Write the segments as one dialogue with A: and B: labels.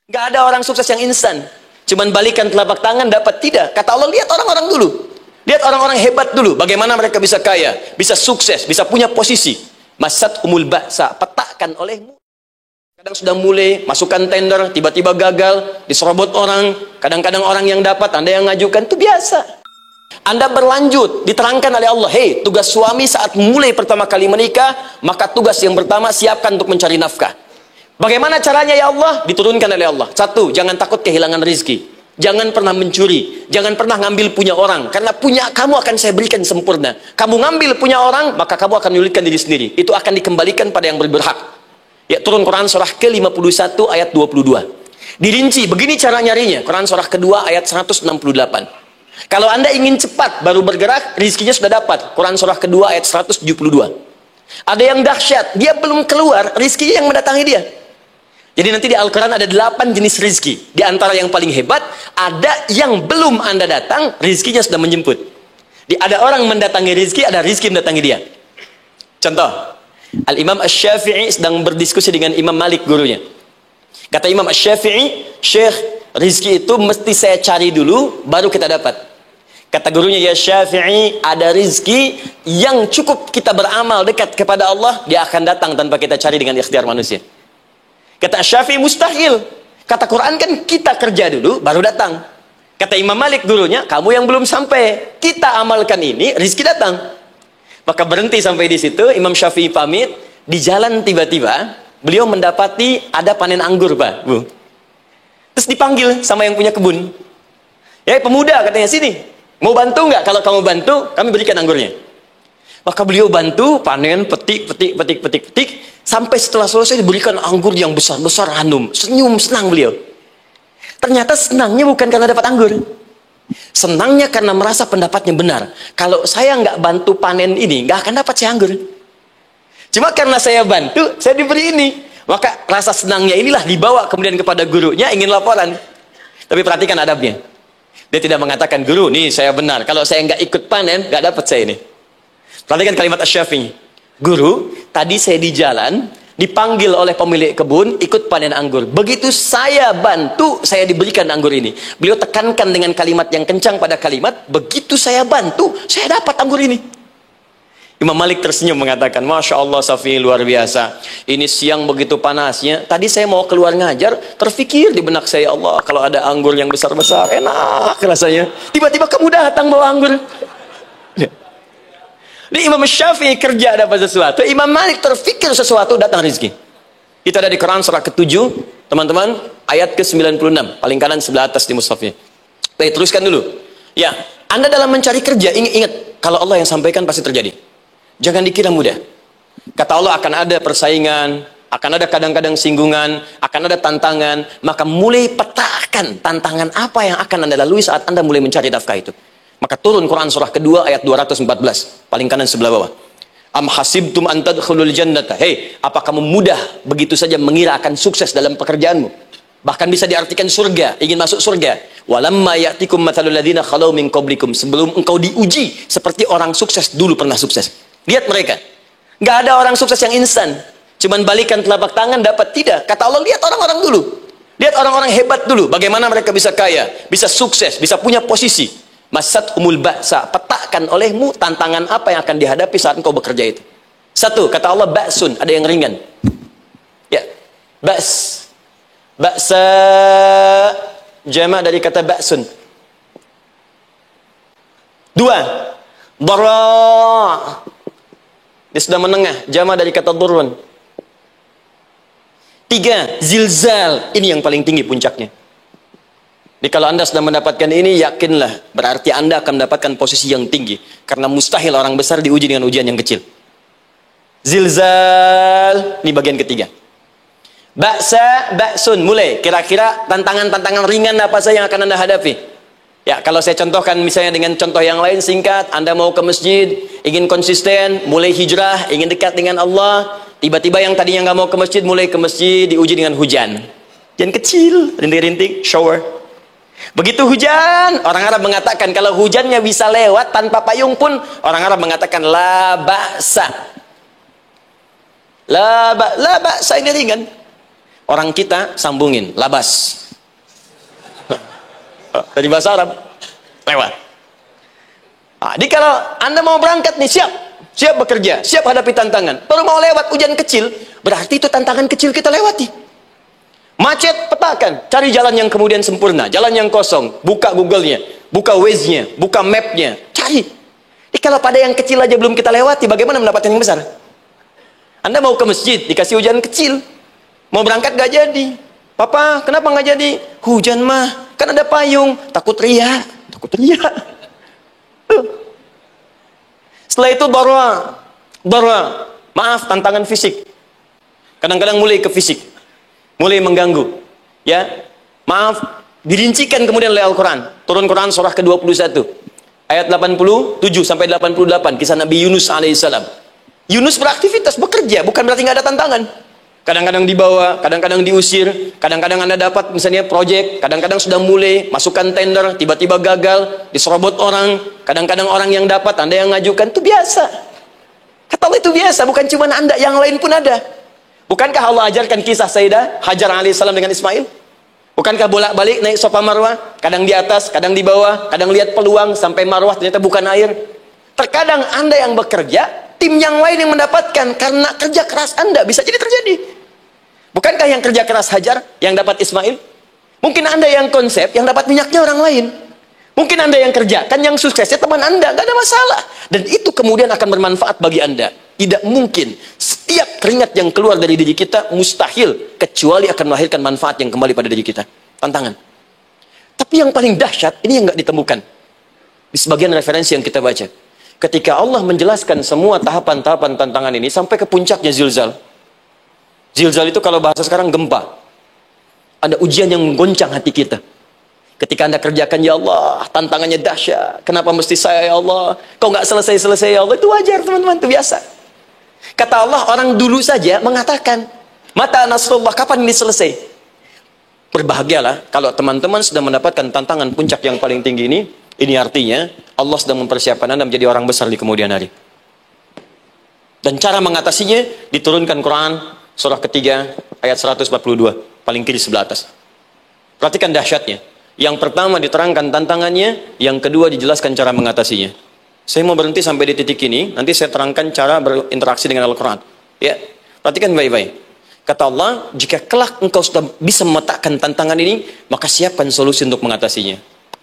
A: Nggak ada orang sukses yang instan. Cuman balikan telapak tangan dapat, tidak. Kata Allah, lihat orang-orang dulu. Lihat orang-orang hebat dulu. Bagaimana mereka bisa kaya, bisa sukses, bisa punya posisi. Masat umul ba'sa, petakan olehmu. Kadang sudah mulai, masukkan tender, tiba-tiba gagal, diserobot orang. Kadang-kadang orang yang dapat, Anda yang ngajukan, itu biasa. Anda berlanjut, diterangkan oleh Allah, hei, tugas suami saat mulai pertama kali menikah, maka tugas yang pertama, siapkan untuk mencari nafkah. Bagaimana caranya ya Allah? Diturunkan oleh Allah. Satu, jangan takut kehilangan rizki. Jangan pernah mencuri. Jangan pernah ngambil punya orang. Karena punya kamu akan saya berikan sempurna. Kamu ngambil punya orang, maka kamu akan menyulitkan diri sendiri. Itu akan dikembalikan pada yang berhak. Ya, turun Quran surah ke-51 ayat 22. Dirinci, begini cara nyarinya. Quran surah kedua ayat 168. Kalau Anda ingin cepat baru bergerak, rizkinya sudah dapat. Quran surah kedua ayat 172. Ada yang dahsyat, dia belum keluar, rizkinya yang mendatangi dia. Jadi nanti di Al-Quran ada 8 jenis rizki. Di antara yang paling hebat, ada yang belum Anda datang, rizkinya sudah menjemput. Ada orang mendatangi rizki, ada rizki mendatangi dia. Contoh, Al-Imam Asy-Syafi'i sedang berdiskusi dengan Imam Malik, gurunya. Kata Imam Asy-Syafi'i, Syekh, rizki itu mesti saya cari dulu, baru kita dapat. Kata gurunya, ya Syafi'i, ada rizki yang cukup kita beramal dekat kepada Allah, dia akan datang tanpa kita cari dengan ikhtiar manusia. Kata Syafi'i, mustahil. Kata Quran kan kita kerja dulu, baru datang. Kata Imam Malik, gurunya, kamu yang belum sampai. Kita amalkan ini, rizki datang. Maka berhenti sampai di situ, Imam Syafi'i pamit. Di jalan tiba-tiba, beliau mendapati ada panen anggur, Pak, Bu. Terus dipanggil sama yang punya kebun. Ya, pemuda, katanya, sini. Mau bantu nggak? Kalau kamu bantu, kami berikan anggurnya. Maka beliau bantu, panen, petik. Sampai setelah selesai diberikan anggur yang besar-besar, hanum. Senyum, senang beliau. Ternyata senangnya bukan karena dapat anggur. Senangnya karena merasa pendapatnya benar. Kalau saya nggak bantu panen ini, nggak akan dapat saya anggur. Cuma karena saya bantu, saya diberi ini. Maka rasa senangnya inilah dibawa kemudian kepada gurunya, ingin laporan. Tapi perhatikan adabnya. Dia tidak mengatakan, guru, nih saya benar. Kalau saya nggak ikut panen, nggak dapat saya ini. Perhatikan kalimat Asy-Syafi'i. Guru, tadi saya di jalan, dipanggil oleh pemilik kebun, ikut panen anggur. Begitu saya bantu, saya diberikan anggur ini. Beliau tekankan dengan kalimat yang kencang pada kalimat, begitu saya bantu, saya dapat anggur ini. Imam Malik tersenyum mengatakan, Masya Allah Syafi'i, luar biasa. Ini siang begitu panasnya, tadi saya mau keluar ngajar, terfikir di benak saya, Allah, kalau ada anggur yang besar-besar, enak rasanya. Tiba-tiba kamu datang bawa anggur. Di Imam Syafi'i kerja dapat sesuatu, Imam Malik terfikir sesuatu, datang rezeki. Itu ada di Quran surah ke-7, teman-teman, ayat ke-96, paling kanan sebelah atas di mushafnya. Baik, teruskan dulu. Ya, Anda dalam mencari kerja, ingat, kalau Allah yang sampaikan pasti terjadi. Jangan dikira mudah. Kata Allah akan ada persaingan, akan ada kadang-kadang singgungan, akan ada tantangan, maka mulai petakan tantangan apa yang akan Anda lalui saat Anda mulai mencari nafkah itu. Maka turun Quran surah kedua ayat 214, paling kanan sebelah bawah. Am hasibtum an tadkhulul jannata. Hei, apa kamu mudah begitu saja mengira akan sukses dalam pekerjaanmu? Bahkan bisa diartikan surga, ingin masuk surga. Walamma ya'tikum mathalul ladzina khalau min qablikum. Sebelum engkau diuji seperti orang sukses dulu pernah sukses. Lihat mereka. Nggak ada orang sukses yang instan. Cuman balikan telapak tangan dapat, tidak. Kata Allah, lihat orang-orang dulu. Lihat orang-orang hebat dulu. Bagaimana mereka bisa kaya, bisa sukses, bisa punya posisi. Masat umul ba'sa, petakan olehmu tantangan apa yang akan dihadapi saat engkau bekerja itu. Satu, kata Allah, ba'sun, ada yang ringan. Ya, ba's. Ba'sa, jama' dari kata ba'sun. Dua, dara'. Dia sudah menengah, jama' dari kata durun. Tiga, zilzal. Ini yang paling tinggi puncaknya. Jadi kalau Anda sudah mendapatkan ini, yakinlah, berarti Anda akan mendapatkan posisi yang tinggi. Karena mustahil orang besar diuji dengan ujian yang kecil. Zilzal, ini bagian ketiga. Ba'sa, ba'sun, mulai. Kira-kira tantangan-tantangan ringan apa saja yang akan Anda hadapi? Ya, kalau saya contohkan misalnya dengan contoh yang lain singkat, Anda mau ke masjid, ingin konsisten, mulai hijrah, ingin dekat dengan Allah, tiba-tiba yang tadinya nggak mau ke masjid, mulai ke masjid, diuji dengan hujan. Hujan kecil, rintik-rintik, shower. Begitu hujan, orang Arab mengatakan kalau hujannya bisa lewat tanpa payung pun, orang Arab mengatakan la ba'sa. La ba'sa ini ringan. Orang kita sambungin, labas. Dari bahasa Arab, lewat. Jadi kalau Anda mau berangkat nih, siap bekerja, siap hadapi tantangan. Baru mau lewat hujan kecil, berarti itu tantangan kecil kita lewati. Macet, petakan, cari jalan yang kemudian sempurna, jalan yang kosong, buka Google-nya, buka Waze-nya, buka map-nya, cari. Jadi kalau pada yang kecil aja belum kita lewati, bagaimana mendapatkan yang besar? Anda mau ke masjid, dikasih hujan kecil, mau berangkat gak jadi. Papa, kenapa gak jadi? Hujan mah, kan ada payung, takut riak. Setelah itu darwa, maaf, tantangan fisik. Kadang-kadang mulai ke fisik, mulai mengganggu. Ya, maaf, dirincikan kemudian oleh Al-Quran. Turun Quran surah ke-21, ayat 87 sampai 88, kisah Nabi Yunus alaihissalam. Yunus beraktivitas, bekerja, bukan berarti nggak ada tantangan. Kadang-kadang dibawa, kadang-kadang diusir, kadang-kadang Anda dapat misalnya proyek, kadang-kadang sudah mulai masukkan tender, tiba-tiba gagal, diserobot orang, kadang-kadang orang yang dapat, Anda yang ngajukan, itu biasa. Kata Allah itu biasa, bukan cuma Anda, yang lain pun ada. Bukankah Allah ajarkan kisah Sayyidah Hajar alaihissalam dengan Ismail? Bukankah bolak-balik naik Safa Marwah, kadang di atas, kadang di bawah, kadang lihat peluang sampai Marwah ternyata bukan air. Terkadang Anda yang bekerja, tim yang lain yang mendapatkan karena kerja keras Anda, bisa jadi terjadi. Bukankah yang kerja keras Hajar yang dapat Ismail? Mungkin Anda yang konsep, yang dapat minyaknya orang lain. Mungkin Anda yang kerjakan, yang suksesnya teman Anda, nggak ada masalah. Dan itu kemudian akan bermanfaat bagi Anda. Tidak mungkin setiap keringat yang keluar dari diri kita mustahil, kecuali akan melahirkan manfaat yang kembali pada diri kita. Tantangan. Tapi yang paling dahsyat, ini yang nggak ditemukan di sebagian referensi yang kita baca. Ketika Allah menjelaskan semua tahapan-tahapan tantangan ini sampai ke puncaknya zilzal. Zilzal itu kalau bahasa sekarang gempa. Ada ujian yang menggoncang hati kita. Ketika Anda kerjakan, ya Allah, tantangannya dahsyat. Kenapa mesti saya, ya Allah? Kau nggak selesai-selesai, ya Allah. Itu wajar, teman-teman, itu biasa. Kata Allah, orang dulu saja mengatakan, mata nasrullah, kapan ini selesai? Berbahagialah kalau teman-teman sudah mendapatkan tantangan puncak yang paling tinggi ini. Ini artinya Allah sedang mempersiapkan Anda menjadi orang besar di kemudian hari. Dan cara mengatasinya diturunkan Quran surah ketiga ayat 142, paling kiri sebelah atas. Perhatikan dahsyatnya. Yang pertama diterangkan tantangannya, yang kedua dijelaskan cara mengatasinya. Saya mau berhenti sampai di titik ini, nanti saya terangkan cara berinteraksi dengan Al-Quran. Ya, perhatikan baik-baik. Kata Allah, jika kelak engkau sudah bisa memetakan tantangan ini, maka siapkan solusi untuk mengatasinya.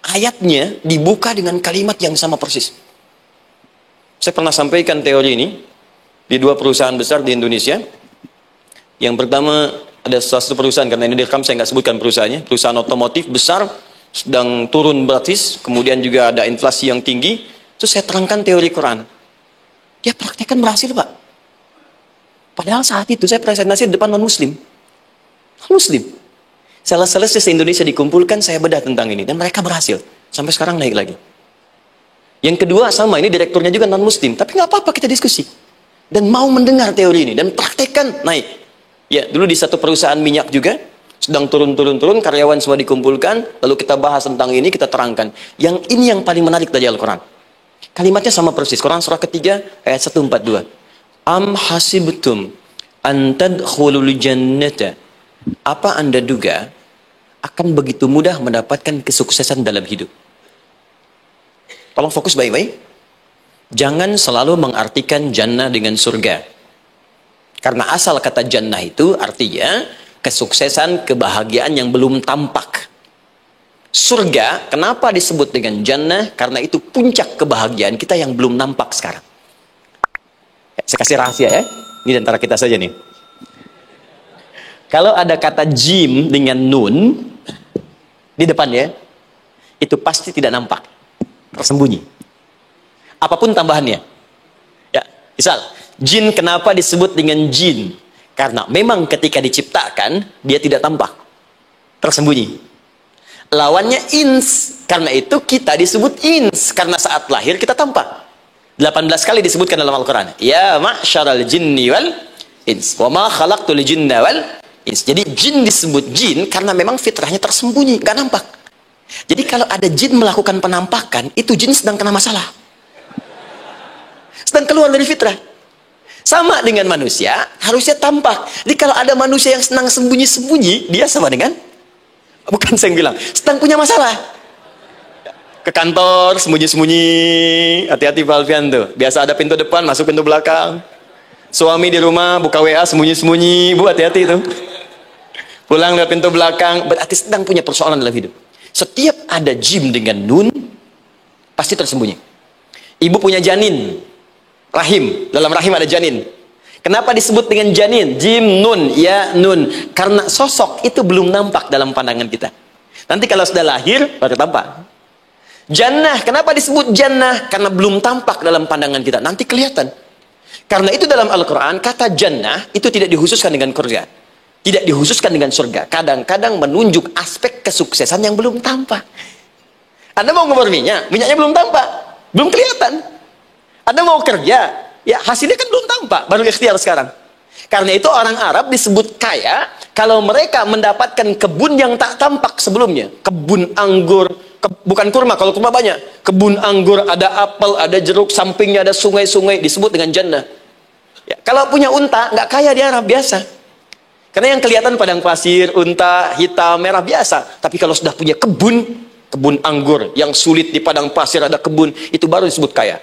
A: Ayatnya dibuka dengan kalimat yang sama persis. Saya pernah sampaikan teori ini di dua perusahaan besar di Indonesia. Yang pertama, ada satu perusahaan, karena ini direkam saya nggak sebutkan perusahaannya, perusahaan otomotif besar, sedang turun gratis, kemudian juga ada inflasi yang tinggi. Terus saya terangkan teori Quran. Dia praktekkan berhasil, Pak. Padahal saat itu saya presentasi di depan non-muslim. Non-muslim. Sales-sales se-Indonesia dikumpulkan, saya bedah tentang ini. Dan mereka berhasil. Sampai sekarang naik lagi. Yang kedua sama, ini direkturnya juga non-muslim. Tapi nggak apa-apa, kita diskusi. Dan mau mendengar teori ini. Dan praktekkan, naik. Ya, dulu di satu perusahaan minyak juga, sedang turun, karyawan semua dikumpulkan, lalu kita bahas tentang ini, kita terangkan. Yang ini yang paling menarik dari Al-Quran. Kalimatnya sama persis. Quran surah ketiga, ayat 142. Am hasibtum an tadkhulul jannata. Apa Anda duga akan begitu mudah mendapatkan kesuksesan dalam hidup? Tolong fokus baik-baik. Jangan selalu mengartikan jannah dengan surga. Karena asal kata jannah itu artinya kesuksesan, kebahagiaan yang belum tampak. Surga, kenapa disebut dengan jannah? Karena itu puncak kebahagiaan kita yang belum nampak sekarang. Saya kasih rahasia ya. Ini antara kita saja nih. Kalau ada kata jim dengan nun di depannya, itu pasti tidak nampak. Tersembunyi. Apapun tambahannya. Ya, misal, jin kenapa disebut dengan jin? Karena memang ketika diciptakan, dia tidak tampak. Tersembunyi. Lawannya ins. Karena itu kita disebut ins. Karena saat lahir kita tampak. 18 kali disebutkan dalam Al-Quran. Ya ma'syaral jinni wal ins. Wa ma khalaqtul jinna wal ins. Jadi jin disebut jin karena memang fitrahnya tersembunyi. Nggak nampak. Jadi kalau ada jin melakukan penampakan, itu jin sedang kena masalah. Sedang keluar dari fitrah. Sama dengan manusia, harusnya tampak. Jadi kalau ada manusia yang senang sembunyi-sembunyi, dia sama dengan, bukan saya yang bilang, sedang punya masalah. Ke kantor, sembunyi-sembunyi, hati-hati Pak Alfian tuh. Biasa ada pintu depan, masuk pintu belakang. Suami di rumah, buka WA, sembunyi-sembunyi, Bu hati-hati tuh. Pulang lewat pintu belakang, berarti sedang punya persoalan dalam hidup. Setiap ada jim dengan nun, pasti tersembunyi. Ibu punya janin, rahim, dalam rahim ada janin. Kenapa disebut dengan janin? Jim, nun, ya, nun. Karena sosok itu belum nampak dalam pandangan kita. Nanti kalau sudah lahir, baru tampak. Jannah, kenapa disebut jannah? Karena belum tampak dalam pandangan kita. Nanti kelihatan. Karena itu dalam Al-Quran, kata jannah itu tidak dikhususkan dengan surga. Tidak dikhususkan dengan surga. Kadang-kadang menunjuk aspek kesuksesan yang belum tampak. Anda mau ngomor minyak, minyaknya belum tampak. Belum kelihatan. Anda mau kerja, ya hasilnya kan belum tampak, baru ikhtiar sekarang. Karena itu orang Arab disebut kaya kalau mereka mendapatkan kebun yang tak tampak sebelumnya. Kebun anggur, bukan kurma, kalau kurma banyak. Kebun anggur, ada apel, ada jeruk, sampingnya ada sungai-sungai, disebut dengan jannah. Ya, kalau punya unta, nggak kaya di Arab, biasa. Karena yang kelihatan padang pasir, unta, hitam, merah, biasa. Tapi kalau sudah punya kebun anggur, yang sulit di padang pasir ada kebun, itu baru disebut kaya.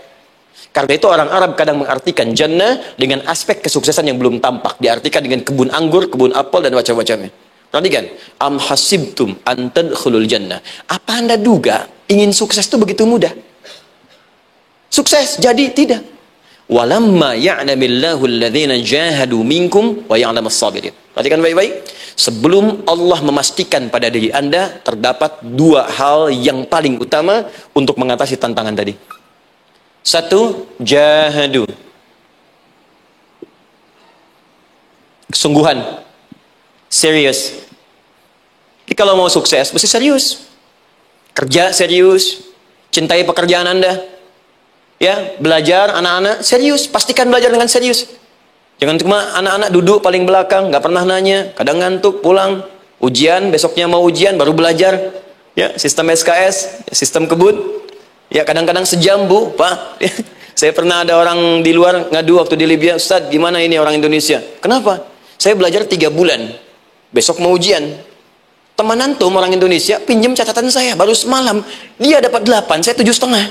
A: Karena itu orang Arab kadang mengartikan jannah dengan aspek kesuksesan yang belum tampak. Diartikan dengan kebun anggur, kebun apel, dan macam-macamnya. Perhatikan, am hasibtum an tadkhulul jannah. Apa Anda duga ingin sukses itu begitu mudah? Sukses jadi tidak. Walamma ya'lamillahu alladhina jahadu minkum wa ya'lamas sabirin. Perhatikan baik-baik. Sebelum Allah memastikan pada diri Anda terdapat dua hal yang paling utama untuk mengatasi tantangan tadi. Satu, jahadu. Kesungguhan. Serius. Jadi kalau mau sukses, mesti serius. Kerja serius. Cintai pekerjaan Anda. Ya, belajar anak-anak serius. Pastikan belajar dengan serius. Jangan cuma anak-anak duduk paling belakang, nggak pernah nanya, kadang ngantuk, pulang. Ujian, besoknya mau ujian, baru belajar. Ya, sistem SKS, sistem kebut. Ya, kadang-kadang sejam, Bu, Pak. Saya pernah ada orang di luar ngadu waktu di Libya, Ustaz, gimana ini orang Indonesia? Kenapa? Saya belajar 3 bulan. Besok mau ujian. Teman antum orang Indonesia pinjam catatan saya baru semalam. Dia dapat 8, saya 7,5.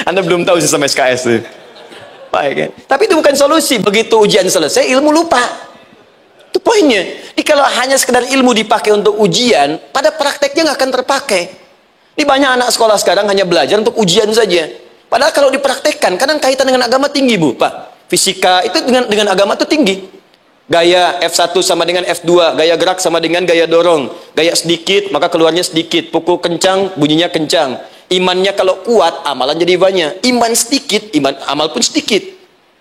A: Anda belum tahu sistem SKS tuh. Baik, kan? Tapi itu bukan solusi. Begitu ujian selesai, ilmu lupa. Itu poinnya. Jadi kalau hanya sekedar ilmu dipakai untuk ujian, pada prakteknya nggak akan terpakai. Ini banyak anak sekolah sekarang hanya belajar untuk ujian saja. Padahal kalau dipraktekkan, kadang kaitan dengan agama tinggi, Bu, Pak. Fisika itu dengan agama itu tinggi. Gaya F1 sama dengan F2, gaya gerak sama dengan gaya dorong. Gaya sedikit, maka keluarnya sedikit. Pukul kencang, bunyinya kencang. Imannya kalau kuat, amalan jadi banyak. Iman sedikit, amal pun sedikit.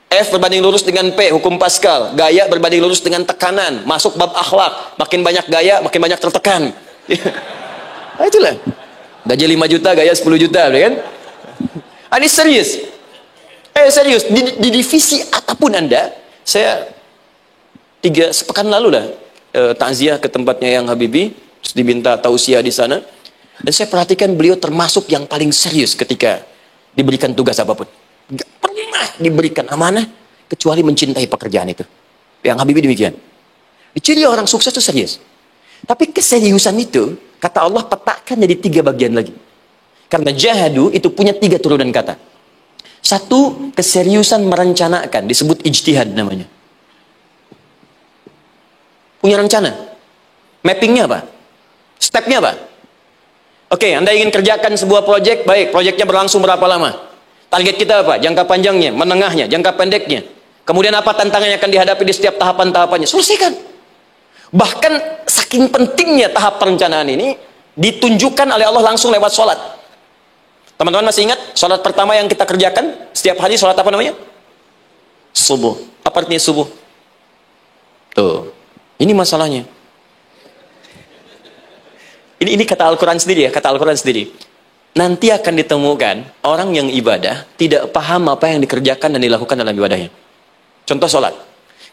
A: F berbanding lurus dengan P, hukum Pascal. Gaya berbanding lurus dengan tekanan. Masuk bab akhlak. Makin banyak gaya, makin banyak tertekan. Nah, itulah. Gaji 5 juta, gaya 10 juta, kan? Ini serius. Serius. Di divisi apapun Anda, saya 3 sepekan lalu lah takziah ke tempatnya yang Habibie, terus diminta tausiah di sana. Dan saya perhatikan beliau termasuk yang paling serius ketika diberikan tugas apapun. Gak pernah diberikan amanah kecuali mencintai pekerjaan itu. Yang Habibie demikian. Ciri orang sukses itu serius. Tapi keseriusan itu, kata Allah petakan jadi 3 bagian lagi. Karena jahadu itu punya 3 turunan kata. Satu, keseriusan merencanakan, disebut ijtihad namanya. Punya rencana. Mappingnya apa? Stepnya apa? Oke, Anda ingin kerjakan sebuah proyek, baik, proyeknya berlangsung berapa lama? Target kita apa? Jangka panjangnya, menengahnya, jangka pendeknya. Kemudian apa tantangan yang akan dihadapi di setiap tahapan-tahapannya? Selesaikan. Bahkan saking pentingnya tahap perencanaan ini ditunjukkan oleh Allah langsung lewat sholat. Teman-teman masih ingat sholat pertama yang kita kerjakan setiap hari, sholat apa namanya? Subuh. Apa artinya subuh? Tuh, ini masalahnya. Ini kata Al-Quran sendiri ya, kata Al-Quran sendiri. Nanti akan ditemukan orang yang ibadah tidak paham apa yang dikerjakan dan dilakukan dalam ibadahnya. Contoh sholat.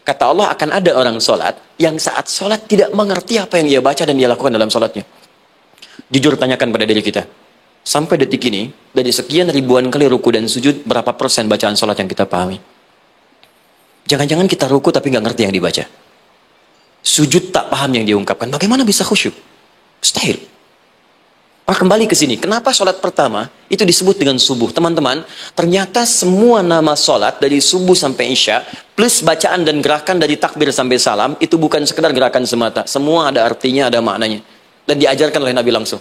A: Kata Allah akan ada orang sholat yang saat sholat tidak mengerti apa yang ia baca dan dia lakukan dalam sholatnya. Jujur tanyakan pada diri kita. Sampai detik ini, dari sekian ribuan kali ruku dan sujud, berapa persen bacaan sholat yang kita pahami? Jangan-jangan kita ruku tapi nggak ngerti yang dibaca. Sujud tak paham yang diungkapkan. Bagaimana bisa khusyuk? Mustahil. Kembali ke sini. Kenapa sholat pertama itu disebut dengan subuh? Teman-teman, ternyata semua nama sholat dari subuh sampai isya, plus bacaan dan gerakan dari takbir sampai salam, itu bukan sekedar gerakan semata. Semua ada artinya, ada maknanya. Dan diajarkan oleh Nabi langsung.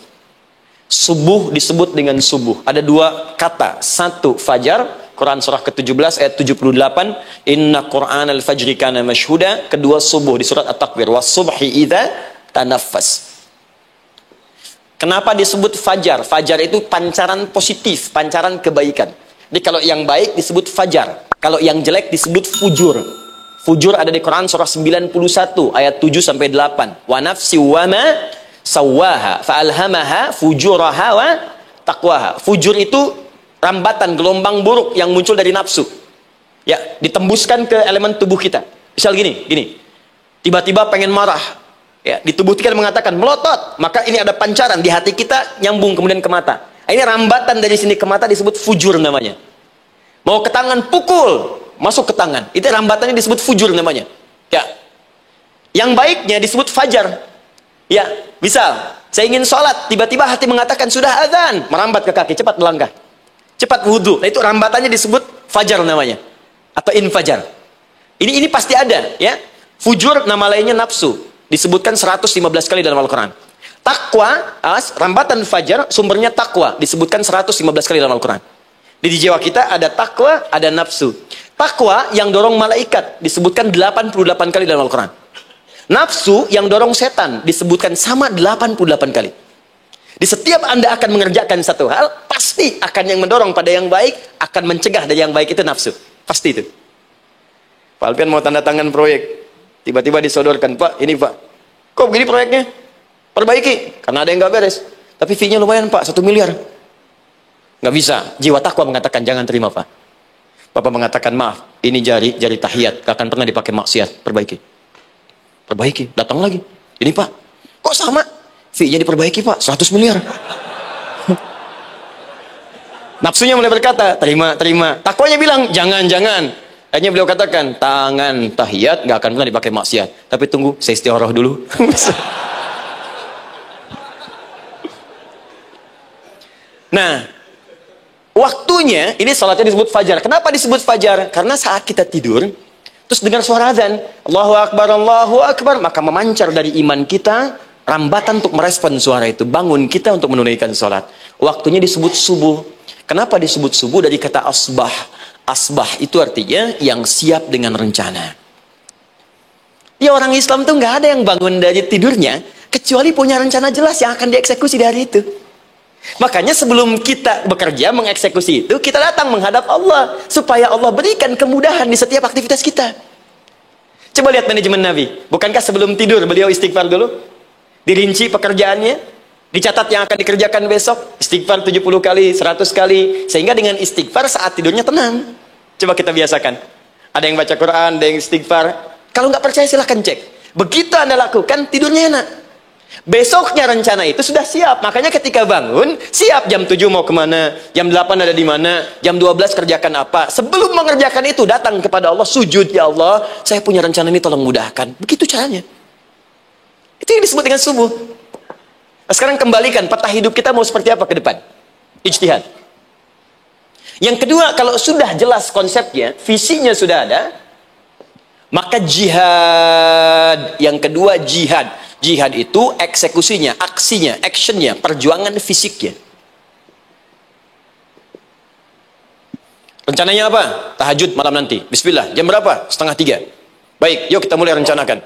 A: Subuh disebut dengan subuh. Ada dua kata. Satu, fajar. Quran surah ke-17 ayat 78. Inna Qur'an al-fajri kana mashhuda. Kedua, subuh di surat At-Takbir. Was-subhi idza tanaffas. Kenapa disebut fajar? Fajar itu pancaran positif, pancaran kebaikan. Jadi kalau yang baik disebut fajar. Kalau yang jelek disebut fujur. Fujur ada di Quran surah 91 ayat 7 sampai 8. Wa nafsi wa ma sawwaha fa'alhamaha fujuraha wa taqwaha. Fujur itu rambatan, gelombang buruk yang muncul dari nafsu. Ya, ditembuskan ke elemen tubuh kita. Misal gini. Tiba-tiba pengen marah. Ya, di tubuh kita mengatakan melotot, maka ini ada pancaran di hati kita nyambung kemudian ke mata. Ini rambatan dari sini ke mata disebut fujur namanya. Mau ke tangan pukul, masuk ke tangan. Itu rambatannya disebut fujur namanya. Ya. Yang baiknya disebut fajar. Ya, misal saya ingin sholat, tiba-tiba hati mengatakan sudah azan, merambat ke kaki, cepat melangkah. Cepat wudhu. Nah, itu rambatannya disebut fajar namanya. Atau infajar. Ini pasti ada, ya. Fujur nama lainnya nafsu. Disebutkan 115 kali dalam Al-Quran. Takwa, rambatan fajar, sumbernya takwa. Disebutkan 115 kali dalam Al-Quran. Di jiwa kita ada takwa, ada nafsu. Takwa yang dorong malaikat, disebutkan 88 kali dalam Al-Quran. Nafsu yang dorong setan, disebutkan sama 88 kali. Di setiap Anda akan mengerjakan satu hal, pasti akan yang mendorong pada yang baik, akan mencegah dari yang baik itu nafsu. Pasti itu. Pak Alpian mau tanda tangan proyek. Tiba-tiba disodorkan, Pak, ini Pak, kok begini proyeknya? Perbaiki, karena ada yang nggak beres. Tapi fee-nya lumayan Pak, 1 miliar. Nggak bisa, jiwa takwa mengatakan jangan terima Pak. Bapak mengatakan maaf, ini jari tahiyat, gak akan pernah dipakai maksiat, perbaiki, datang lagi. Ini Pak, kok sama? Fee-nya diperbaiki Pak, 100 miliar. Nafsunya mulai berkata, terima. Takwanya bilang, jangan. Hanya beliau katakan, tangan tahiyat gak akan pernah dipakai maksiat. Tapi tunggu, saya istiqoroh dulu. Nah, waktunya, ini salatnya disebut fajar. Kenapa disebut fajar? Karena saat kita tidur, terus dengar suara azan, Allahu Akbar, maka memancar dari iman kita, rambatan untuk merespon suara itu. Bangun kita untuk menunaikan salat. Waktunya disebut subuh. Kenapa disebut subuh? Dari kata asbah. Asbah itu artinya yang siap dengan rencana. Ya, orang Islam tuh nggak ada yang bangun dari tidurnya kecuali punya rencana jelas yang akan dieksekusi di hari itu. Makanya sebelum kita bekerja mengeksekusi itu, kita datang menghadap Allah supaya Allah berikan kemudahan di setiap aktivitas kita. Coba lihat manajemen Nabi. Bukankah sebelum tidur beliau istighfar dulu? Dirinci pekerjaannya, dicatat yang akan dikerjakan besok, istighfar 70 kali, 100 kali, sehingga dengan istighfar saat tidurnya tenang. Coba kita biasakan. Ada yang baca Quran, ada yang istighfar. Kalau nggak percaya silahkan cek. Begitu Anda lakukan, tidurnya enak. Besoknya rencana itu sudah siap. Makanya ketika bangun, siap jam 7 mau kemana, jam 8 ada di mana, jam 12 kerjakan apa. Sebelum mengerjakan itu, datang kepada Allah, sujud, ya Allah, saya punya rencana ini, tolong mudahkan. Begitu caranya. Itu yang disebut dengan subuh. Sekarang kembalikan peta hidup kita mau seperti apa ke depan. Ijtihad. Yang kedua, kalau sudah jelas konsepnya, visinya sudah ada, maka jihad. Yang kedua, jihad. Jihad itu eksekusinya, aksinya, actionnya, perjuangan fisiknya. Rencananya apa? Tahajud malam nanti. Bismillah. Jam berapa? 2:30. Baik, yuk kita mulai rencanakan.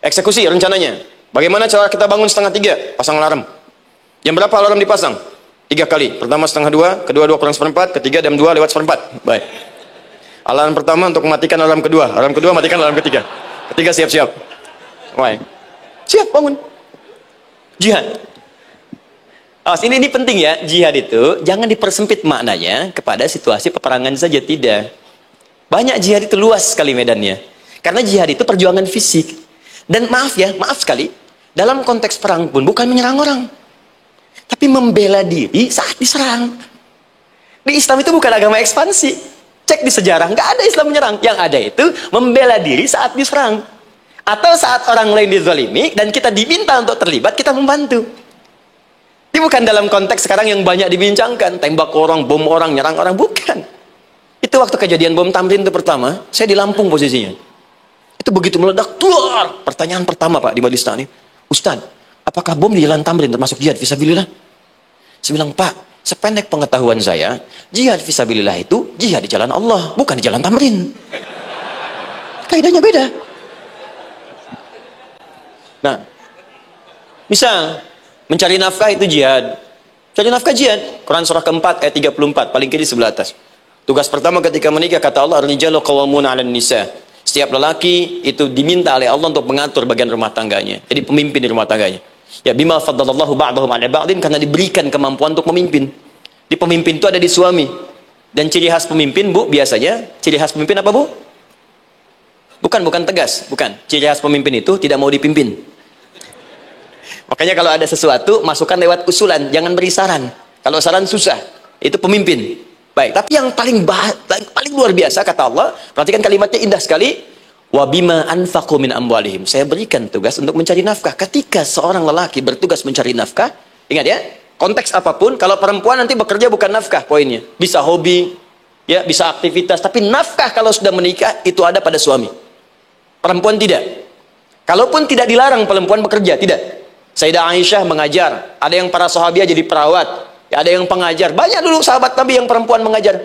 A: Eksekusi rencananya. Bagaimana cara kita bangun 2:30? Pasang alarm. Jam berapa alarm dipasang? 3 kali. Pertama 1:30, kedua 2 kurang 1/4, ketiga jam 2 lewat 1/4. Baik. Alarm pertama untuk mematikan alarm kedua. Alarm kedua matikan alarm ketiga. Ketiga siap-siap. Baik. Siap bangun. Jihad. Ini penting ya. Jihad itu jangan dipersempit maknanya kepada situasi peperangan saja, tidak. Banyak jihad itu luas sekali medannya. Karena jihad itu perjuangan fisik. Dan maaf sekali, dalam konteks perang pun bukan menyerang orang. Tapi membela diri saat diserang. Di Islam itu bukan agama ekspansi. Cek di sejarah, nggak ada Islam menyerang. Yang ada itu membela diri saat diserang. Atau saat orang lain dizalimi dan kita diminta untuk terlibat, kita membantu. Ini bukan dalam konteks sekarang yang banyak dibincangkan, tembak orang, bom orang, nyerang orang, bukan. Itu waktu kejadian bom Tamrin itu pertama, saya di Lampung posisinya. Itu begitu meledak, keluar. Pertanyaan pertama Pak di Majelis Taklim, Ustaz, apakah bom di Jalan Tamrin termasuk jihad fisabilillah? Saya bilang, Pak, sependek pengetahuan saya, jihad fisabilillah itu jihad di jalan Allah, bukan di Jalan Tamrin. Kaidahnya beda. Nah, misal mencari nafkah itu jihad. Cari nafkah jihad. Quran surah keempat ayat 34, paling kiri sebelah atas. Tugas pertama ketika menikah, kata Allah, ar-rijalu qawwamuna 'alan nisa. Setiap lelaki itu diminta oleh Allah untuk mengatur bagian rumah tangganya. Jadi pemimpin di rumah tangganya. Ya bima faddalallahu ba'dahum 'ala ba'din, karena diberikan kemampuan untuk memimpin. Di pemimpin itu ada di suami. Dan ciri khas pemimpin, Bu, biasanya ciri khas pemimpin apa, Bu? Bukan tegas, bukan. Ciri khas pemimpin itu tidak mau dipimpin. Makanya kalau ada sesuatu, masukkan lewat usulan, jangan beri saran. Kalau saran susah, itu pemimpin. Baik, tapi yang paling luar biasa kata Allah, perhatikan kalimatnya indah sekali. Wa bima anfaqu min amwalihim. Saya berikan tugas untuk mencari nafkah. Ketika seorang lelaki bertugas mencari nafkah, ingat ya, konteks apapun, kalau perempuan nanti bekerja bukan nafkah poinnya. Bisa hobi, ya, bisa aktivitas, tapi nafkah kalau sudah menikah itu ada pada suami. Perempuan tidak. Kalaupun tidak dilarang perempuan bekerja, tidak. Sayyidah Aisyah mengajar, ada yang para sahabiah jadi perawat, ya, ada yang pengajar. Banyak dulu sahabat Nabi yang perempuan mengajar.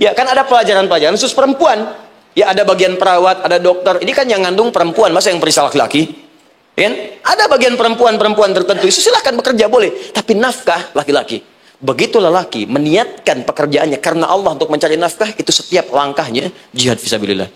A: Ya, kan ada pelajaran-pelajaran khusus perempuan. Ya, ada bagian perawat, ada dokter. Ini kan yang ngandung perempuan, masa yang periksa laki-laki? Ya, ada bagian perempuan tertentu. Silahkan bekerja, boleh. Tapi nafkah laki-laki. Begitu lelaki meniatkan pekerjaannya karena Allah untuk mencari nafkah, itu setiap langkahnya jihad fisabilillah.